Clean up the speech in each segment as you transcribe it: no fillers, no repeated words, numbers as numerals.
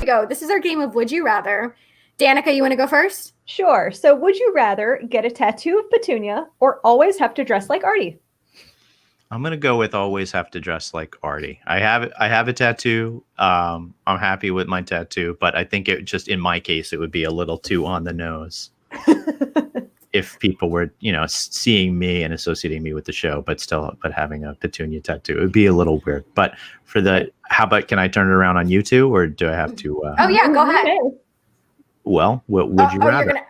go. This is our game of Would You Rather. Danica, you want to go first? Sure. So would you rather get a tattoo of Petunia or always have to dress like Artie? I'm gonna go with always have to dress like Artie. I have a tattoo. I'm happy with my tattoo, but I think it just in my case it would be a little too on the nose if people were, seeing me and associating me with the show, but having a Petunia tattoo, it would be a little weird. But how about, can I turn it around on you two, or do I have to? Oh yeah, go ahead. Well, what would you rather?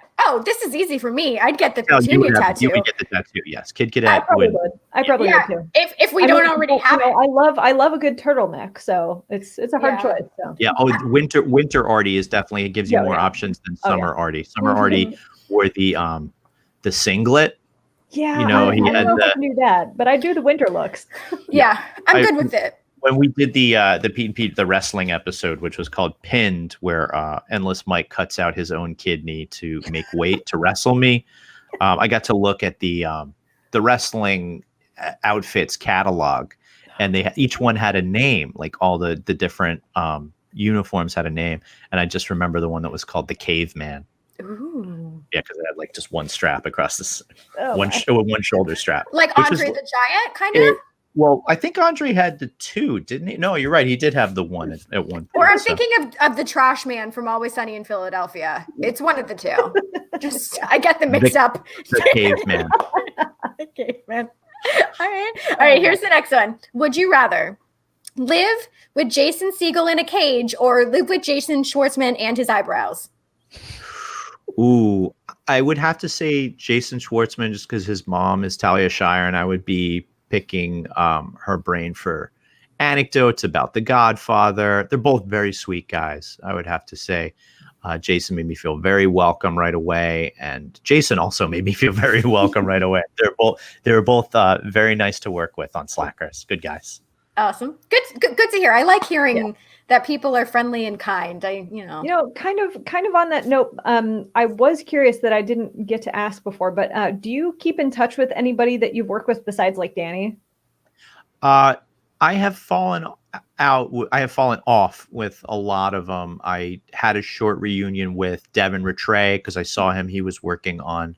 This is easy for me. I'd get the Petunia tattoo. You would get the tattoo, yes. Kid Cadet I probably would. I probably would too. If we don't already have it. I love a good turtleneck, so it's a hard choice. So. Yeah. Oh, winter Artie is definitely, it gives you more options than summer Artie. Summer Artie wore the singlet. Yeah. He I don't know if I can do that, but I do the winter looks. Yeah, I'm good with it. When we did the Pete and Pete the wrestling episode, which was called Pinned, where Endless Mike cuts out his own kidney to make weight to wrestle me, I got to look at the wrestling outfits catalog, and each one had a name. Like all the different uniforms had a name, and I just remember the one that was called the Caveman. Ooh. Yeah, because it had like just one strap across one shoulder strap, like Andre the Giant, kind of. Well, I think Andre had the two, didn't he? No, you're right. He did have the one at one point. Or I'm thinking of the Trash Man from Always Sunny in Philadelphia. It's one of the two. I get them mixed up. The Caveman. The Caveman. All right. Here's the next one. Would you rather live with Jason Segel in a cage or live with Jason Schwartzman and his eyebrows? Ooh, I would have to say Jason Schwartzman, just because his mom is Talia Shire, and I would be picking her brain for anecdotes about The Godfather. They're both very sweet guys, I would have to say. Jason made me feel very welcome right away, and Jason also made me feel very welcome right away. They were both very nice to work with on Slackers. Good guys. Awesome. Good to hear. I like hearing that people are friendly and kind. Kind of on that note, I was curious that I didn't get to ask before, but do you keep in touch with anybody that you've worked with besides like Danny? I have fallen off with a lot of them. I had a short reunion with Devin Rattray because I saw him. He was working on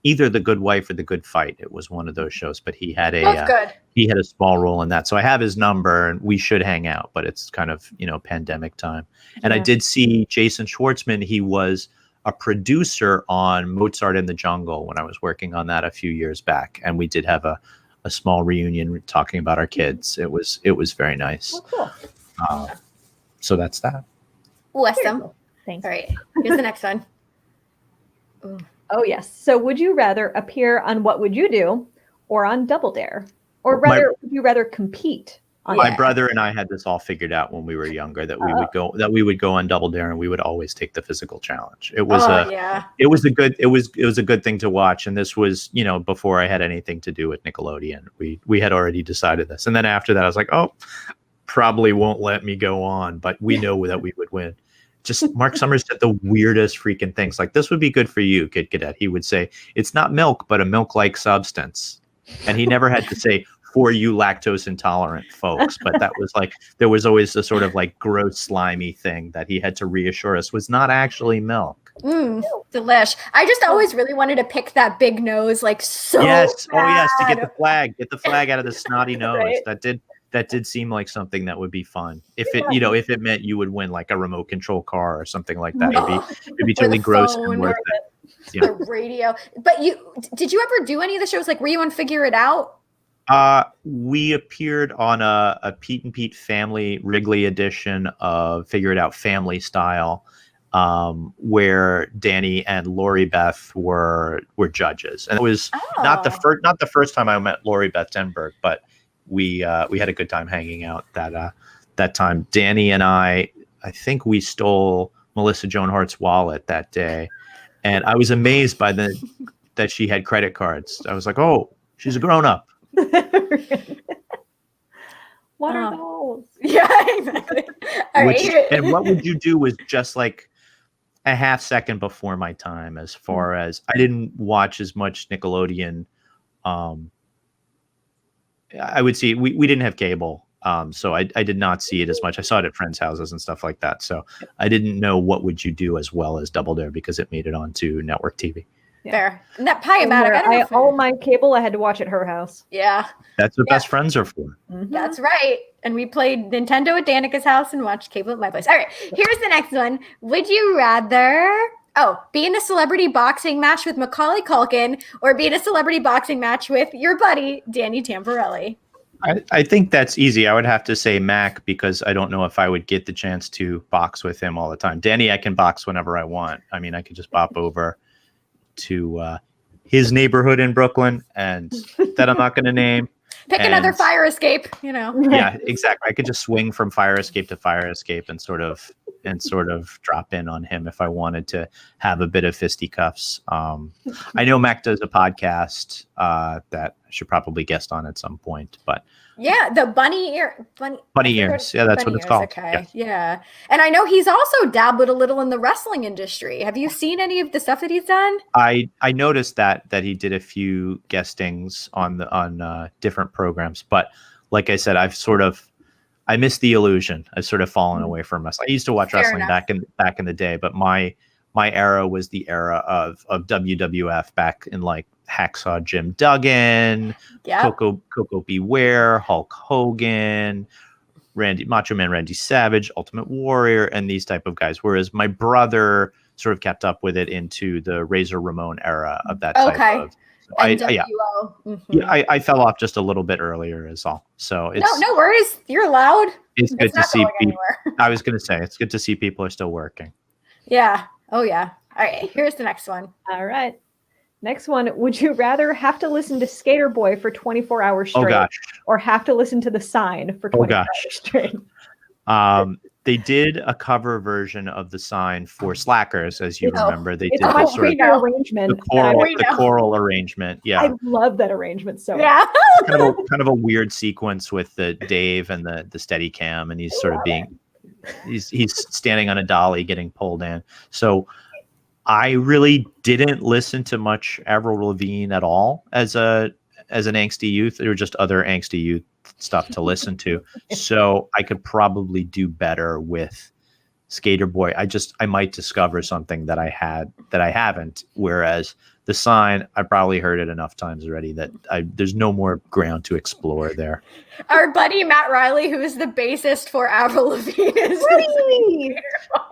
either The Good Wife or The Good Fight. It was one of those shows, but he had a small role in that. So I have his number and we should hang out, but it's kind of, pandemic time. And I did see Jason Schwartzman. He was a producer on Mozart in the Jungle when I was working on that a few years back. And we did have a small reunion talking about our kids. It was very nice. Oh, cool. So that's that. Awesome. Thanks. All right. Here's the next one. Ooh. Oh, yes. So would you rather appear on What Would You Do or on Double Dare? Or would you rather compete on My brother and I had this all figured out when we were younger, that we would go on Double Dare and we would always take the physical challenge. It was a good thing to watch. And this was, before I had anything to do with Nickelodeon. We had already decided this. And then after that, I was like, probably won't let me go on, but we know that we would win. Just Mark Summers said the weirdest freaking things. Like, this would be good for you, Kid Cadet. He would say, it's not milk, but a milk-like substance. And he never had to say, for you lactose intolerant folks. But that was like, there was always a sort of like gross, slimy thing that he had to reassure us was not actually milk. Delish. I just always really wanted to pick that big nose, like so Yes. bad. Oh, yes, to get the flag out of the snotty nose. Right? That did seem like something that would be fun. If it meant you would win like a remote control car or something like that. It'd be totally gross and worth it. The radio. But did you ever do any of the shows? Like, were you on Figure It Out? We appeared on a Pete and Pete family Wrigley edition of Figure It Out Family Style, where Danny and Lori Beth were judges. And it was not the first time I met Lori Beth Denberg, but we had a good time hanging out that time. Danny and I think we stole Melissa Joan Hart's wallet that day, and I was amazed by that she had credit cards. I was like, oh, she's a grown up. What are those? Yeah, exactly. And What Would You Do was just like a half second before my time, as far as I didn't watch as much Nickelodeon. I would see we didn't have cable So I did not see it as much. I saw it at friends' houses and stuff like that. So I didn't know what would you do as well as Double Dare because it made it onto network TV. Yeah. Fair. And that Pie-O-Matic, all my cable, I had to watch at her house. Yeah. That's what best friends are for. Mm-hmm. That's right. And we played Nintendo at Danica's house and watched cable at my place. All right. Here's the next one. Would you rather be in a celebrity boxing match with Macaulay Culkin or be in a celebrity boxing match with your buddy, Danny Tamberelli? I think that's easy. I would have to say Mac because I don't know if I would get the chance to box with him all the time. Danny, I can box whenever I want. I mean, I could just pop over to his neighborhood in Brooklyn and that I'm not going to name. Pick another fire escape, Yeah, exactly. I could just swing from fire escape to fire escape and sort of drop in on him if I wanted to have a bit of fisticuffs. I know Mac does a podcast that I should probably guest on at some point, but yeah, the bunny ears. Yeah, that's what it's called. Okay. Yeah. And I know he's also dabbled a little in the wrestling industry. Have you seen any of the stuff that he's done? I noticed that he did a few guestings on different programs, but like I said, I missed the illusion. I've sort of fallen away from wrestling. I used to watch wrestling back in the day, but my era was the era of WWF back in like Hacksaw Jim Duggan, Coco Beware, Hulk Hogan, Macho Man Randy Savage, Ultimate Warrior, and these type of guys. Whereas my brother sort of kept up with it into the Razor Ramon era of that type of. So I fell off just a little bit earlier is all. So it's no worries. You're allowed. It's good to see people. I was going to say it's good to see people are still working. Yeah. Oh yeah. All right. Here's the next one. All right. Next one. Would you rather have to listen to Skater Boy for 24 hours straight or have to listen to The Sign for 24 hours straight? They did a cover version of The Sign for Slackers, as you remember. They did the sort of arrangement, the choral arrangement. Yeah, I love that arrangement so much. kind of a weird sequence with the Dave and the steady cam, and he's sort of he's standing on a dolly getting pulled in. So I really didn't listen to much Avril Lavigne at all as an angsty youth. There were just other angsty youth stuff to listen to. So I could probably do better with Skater Boy. I might discover something that I haven't. Whereas The Sign, I probably heard it enough times already that there's no more ground to explore there. Our buddy Matt Riley, who is the bassist for Avril Lavigne, is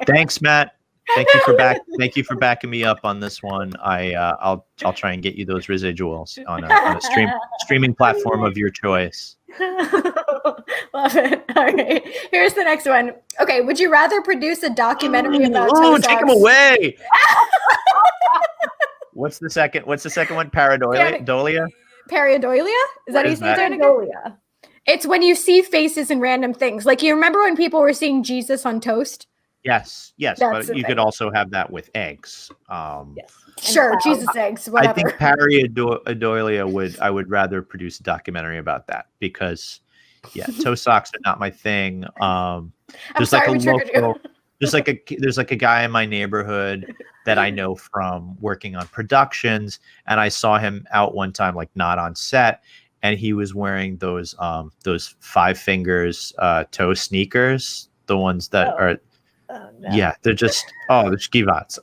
Thanks, Matt. Thank you for backing me up on this one. I'll try and get you those residuals on a streaming platform of your choice. Love it. All right. Here's the next one. Okay, would you rather produce a documentary about take them away. What's the second one? Pareidolia? Pareidolia? Is that how you say Pareidolia? It's when you see faces and random things. Like you remember when people were seeing Jesus on toast? Yes, but you could also have that with eggs. Yes. Sure, Jesus eggs, whatever. I think Pareidolia I would rather produce a documentary about that because toe socks are not my thing. There's like a guy in my neighborhood that I know from working on productions, and I saw him out one time, like not on set, and he was wearing those 5 fingers toe sneakers, the ones that are. Oh, no. Yeah, they're just they're skivats.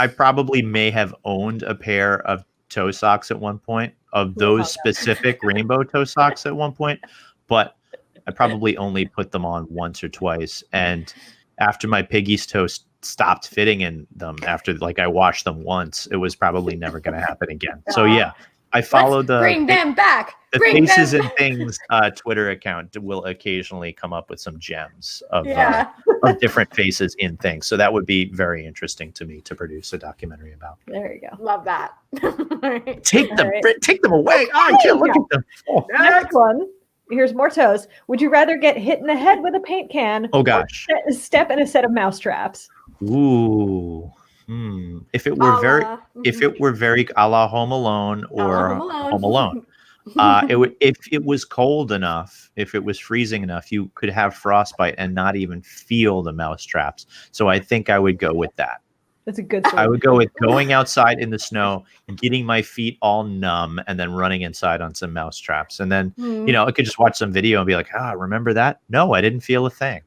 I probably may have owned a pair of toe socks at one point of those specific rainbow toe socks at one point, but I probably only put them on once or twice. And after my piggy's toe stopped fitting in them, after I washed them once, it was probably never going to happen again. So yeah. I follow bring them back. The Faces and Things Twitter account will occasionally come up with some gems of different faces in things. So that would be very interesting to me to produce a documentary about. There you go. Love that. Take them away. Oh, I can't look at them. Oh. Next one. Here's more toes. Would you rather get hit in the head with a paint can? Oh gosh. Or step in a set of mouse traps? Ooh. If it were very a la Home Alone or Home Alone, if it was cold enough, if it was freezing enough, you could have frostbite and not even feel the mouse traps. So I think I would go with that. That's a good story. I would go with going outside in the snow, getting my feet all numb, and then running inside on some mouse traps. And then, I could just watch some video and be like, remember that? No, I didn't feel a thing,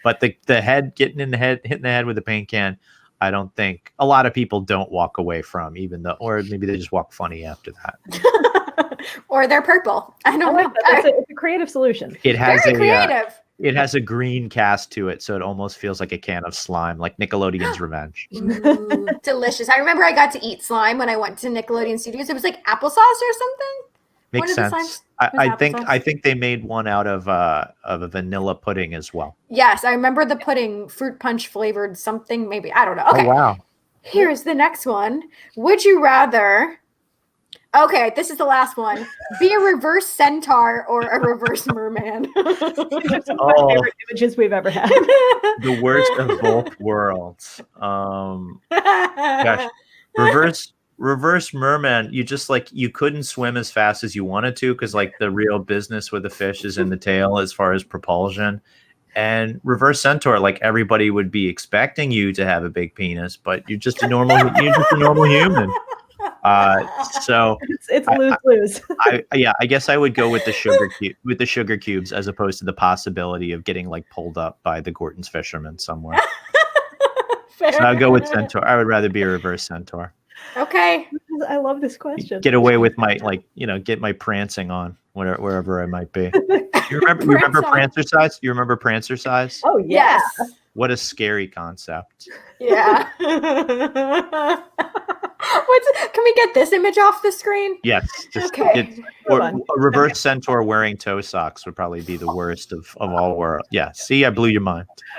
But the head, hitting the head with a paint can, I don't think a lot of people don't walk away from, even though, or maybe they just walk funny after that. Or they're purple. I don't know. It's a creative solution. It has Very creative. It has a green cast to it, so it almost feels like a can of slime, like Nickelodeon's Revenge. Delicious. I remember I got to eat slime when I went to Nickelodeon Studios. It was like applesauce or something. Makes sense. I think they made one out of a vanilla pudding as well. Yes, I remember the pudding, fruit punch flavored something, maybe. I don't know. Okay. Oh, wow. Here's the next one. Would you rather... Okay, this is the last one. Be a reverse centaur or a reverse merman. My favorite images we've ever had. The worst of both worlds. Gosh, reverse merman. You just you couldn't swim as fast as you wanted to because the real business with the fish is in the tail as far as propulsion. And reverse centaur, everybody would be expecting you to have a big penis, but you're just a normal human. So it's lose-lose. I guess I would go with the sugar cubes as opposed to the possibility of getting pulled up by the Gorton's fishermen somewhere. So I'll go with centaur. I would rather be a reverse centaur. Okay. I love this question. Get away with my get my prancing on wherever I might be. You remember Prancer size? You remember Prancer size? Oh yeah. Yes. What a scary concept. Yeah. Can we get this image off the screen? Yes. Okay. A reverse centaur wearing toe socks would probably be the worst of all worlds. Yeah. See, I blew your mind.